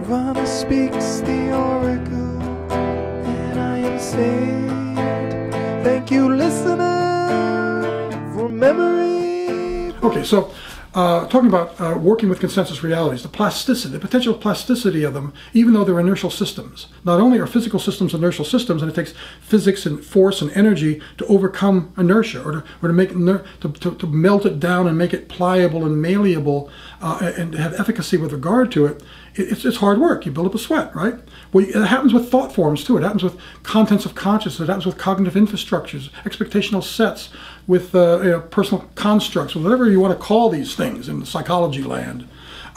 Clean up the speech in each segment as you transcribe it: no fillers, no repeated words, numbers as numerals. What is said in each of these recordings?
Nirvana speaks the oracle, and I am saved. Thank you, listener, for memory. Okay, so talking about working with consensus realities, the plasticity, the potential plasticity of them, even though they're inertial systems. Not only are physical systems inertial systems, and it takes physics and force and energy to overcome inertia, or to make to melt it down and make it pliable and malleable, and have efficacy with regard to it. It's hard work. You build up a sweat, right? Well, it happens with thought forms too. It happens with contents of consciousness. It happens with cognitive infrastructures, expectational sets, with personal constructs, or whatever you want to call these things in the psychology land.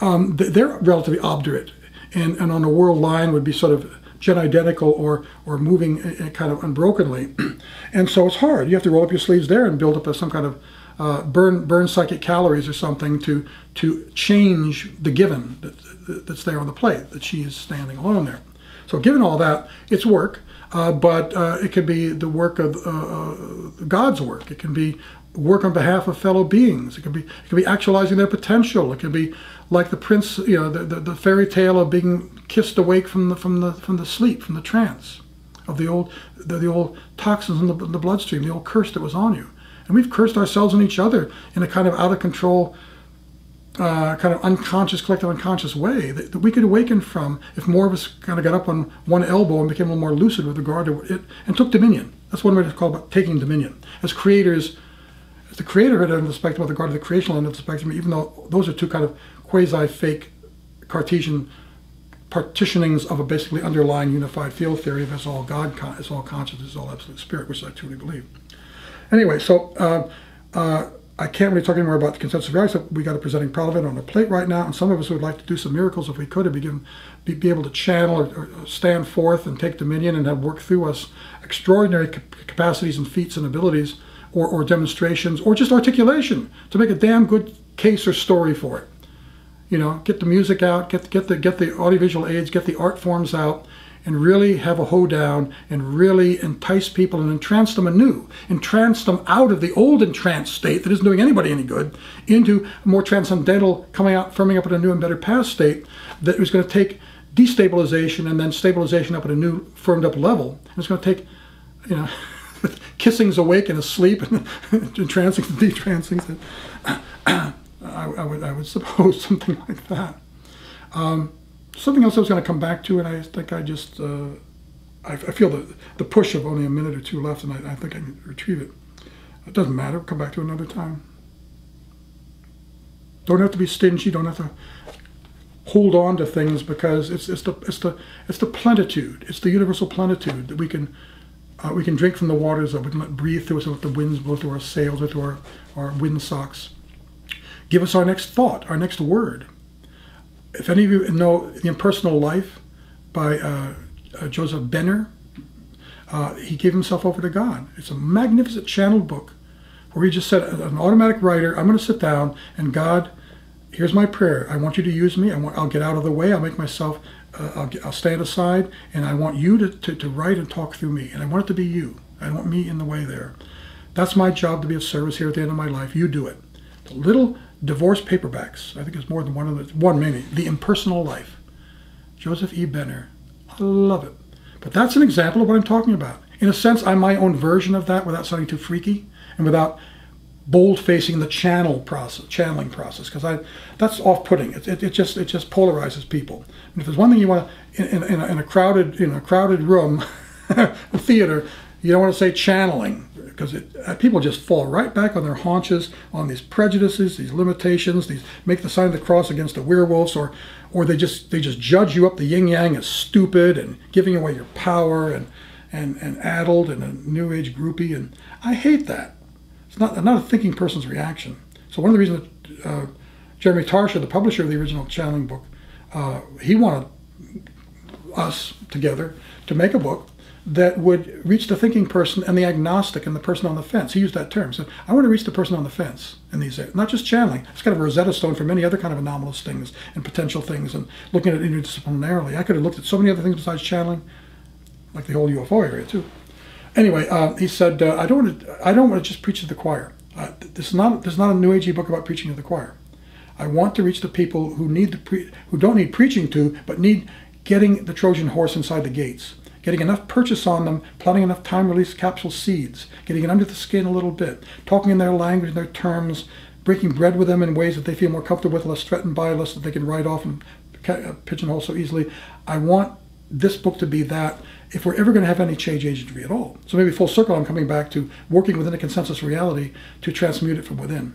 They're relatively obdurate, and on a world line would be sort of gen-identical or moving kind of unbrokenly. And so it's hard. You have to roll up your sleeves there and build up some kind of burn psychic calories or something to change the given that's there on the plate, that she is standing alone there. So given all that, it's work, but it could be the work of God's work. It can be work on behalf of fellow beings. It could be actualizing their potential. It could be like the prince, the fairy tale of being kissed awake from the sleep, from the trance of the old toxins in the bloodstream, the old curse that was on you. And we've cursed ourselves and each other in a kind of out of control, kind of unconscious, collective unconscious way that we could awaken from if more of us kind of got up on one elbow and became a little more lucid with regard to it and took dominion. That's one way to call it, taking dominion. As creators, as the creator end of the spectrum with regard to the creational end of the spectrum, even though those are two kind of quasi-fake Cartesian partitionings of a basically underlying unified field theory that's all God, it's all consciousness, it's all absolute spirit, which I truly believe. Anyway, so I can't really talk anymore about the consensus reality. So we got a presenting part of it on a plate right now, and some of us would like to do some miracles if we could, to be able to channel or stand forth and take dominion and have work through us extraordinary capacities and feats and abilities, or demonstrations, or just articulation to make a damn good case or story for it. Get the music out, get the audiovisual aids, get the art forms out, and really have a hoedown and really entice people and entrance them anew, entrance them out of the old entranced state that isn't doing anybody any good, into a more transcendental, firming up at a new and better past state that is going to take destabilization and then stabilization up at a new, firmed up level. And it's going to take, kissings awake and asleep and entrancing and detrancing. I would suppose something like that. Something else I was going to come back to, and I think I just, I feel the push of only a minute or two left, and I think I can retrieve it. It doesn't matter, we'll come back to it another time. Don't have to be stingy, don't have to hold on to things, because it's the plenitude, it's the universal plenitude that we can drink from the waters of, we can let breathe through us, and let the winds blow through our sails or through our windsocks. Give us our next thought, our next word. If any of you know The Impersonal Life by Joseph Benner, he gave himself over to God. It's a magnificent channeled book where he just said, an automatic writer, I'm going to sit down and God, here's my prayer. I want you to use me. I'll get out of the way. I'll make myself, I'll stand aside, and I want you to write and talk through me. And I want it to be you. I don't want me in the way there. That's my job, to be of service here at the end of my life. You do it. The little divorce paperbacks, I think it's more than one maybe, The Impersonal Life, Joseph E. Benner. I love it. But that's an example of what I'm talking about. In a sense, I'm my own version of that, without sounding too freaky and without bold-facing the channeling process, because that's off-putting. It just polarizes people. And if there's one thing you want to, in a crowded room, a theater, you don't want to say channeling, because people just fall right back on their haunches on these prejudices, these limitations, these make the sign of the cross against the werewolves, or they just judge you up the yin-yang as stupid and giving away your power and addled and a new age groupie, and I hate that. It's not a thinking person's reaction. So one of the reasons that Jeremy Tarsha, the publisher of the original channeling book, he wanted us together to make a book that would reach the thinking person and the agnostic and the person on the fence. He used that term. So I want to reach the person on the fence in these areas. Not just channeling. It's kind of a Rosetta Stone for many other kind of anomalous things and potential things, and looking at it interdisciplinarily. I could have looked at so many other things besides channeling, like the whole UFO area too. Anyway, he said, I don't want to just preach to the choir. This is not a New Agey book about preaching to the choir. I want to reach the people who who don't need preaching to, but need getting the Trojan horse inside the gates, getting enough purchase on them, planting enough time-release capsule seeds, getting it under the skin a little bit, talking in their language, in their terms, breaking bread with them in ways that they feel more comfortable with, less threatened by, less that they can write off and pigeonhole so easily. I want this book to be that if we're ever going to have any change agentry at all. So maybe full circle, I'm coming back to working within a consensus reality to transmute it from within.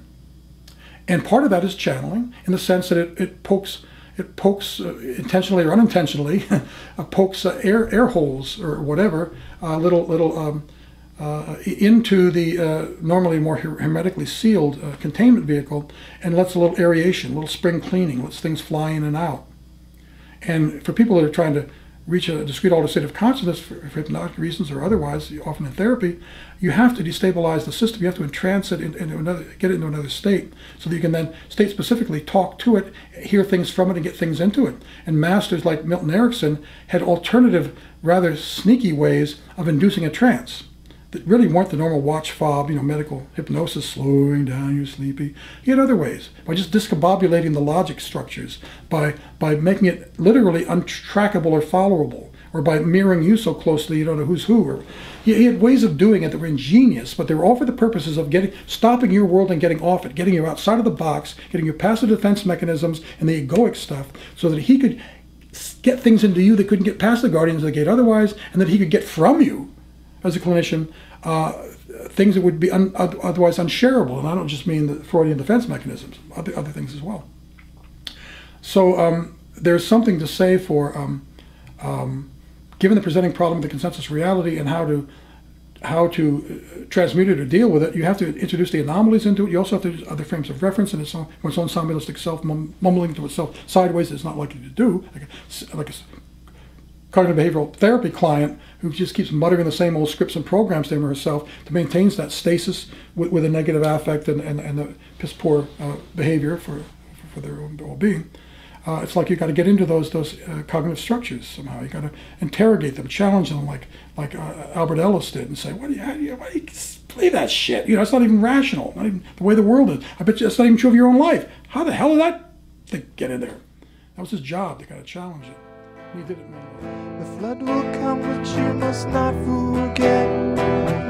And part of that is channeling, in the sense that it pokes intentionally or unintentionally, pokes air holes or whatever, into the normally more hermetically sealed containment vehicle, and lets a little aeration, a little spring cleaning, lets things fly in and out. And for people that are trying to reach a discrete altered state of consciousness for hypnotic reasons or otherwise, often in therapy, you have to destabilize the system. You have to entrance it into another, get it into another state, so that you can then state specifically, talk to it, hear things from it, and get things into it. And masters like Milton Erickson had alternative, rather sneaky ways of inducing a trance that really weren't the normal watch fob, medical hypnosis, slowing down, you're sleepy. He had other ways, by just discombobulating the logic structures, by making it literally untrackable or followable, or by mirroring you so closely you don't know who's who. Or he had ways of doing it that were ingenious, but they were all for the purposes of stopping your world and getting off it, getting you outside of the box, getting you past the defense mechanisms and the egoic stuff, so that he could get things into you that couldn't get past the guardians of the gate otherwise, and that he could get from you, as a clinician, things that would be otherwise unshareable. And I don't just mean the Freudian defense mechanisms, other things as well. So there's something to say for, given the presenting problem of the consensus reality and how to transmute it or deal with it, you have to introduce the anomalies into it. You also have to use other frames of reference and its own somnambulistic self, mumbling to itself sideways that it's not likely to do, like a cognitive behavioral therapy client who just keeps muttering the same old scripts and programs to him or herself, to maintain that stasis with a negative affect and the piss poor behavior for their own well-being. It's like you've got to get into those cognitive structures somehow. You've got to interrogate them, challenge them, like Albert Ellis did, and say, why do you believe that shit? It's not even rational, not even the way the world is. I bet you that's not even true of your own life. How the hell did that thing get in there? That was his job, to kind of challenge it. He did it, man. The flood will come, but you must not forget.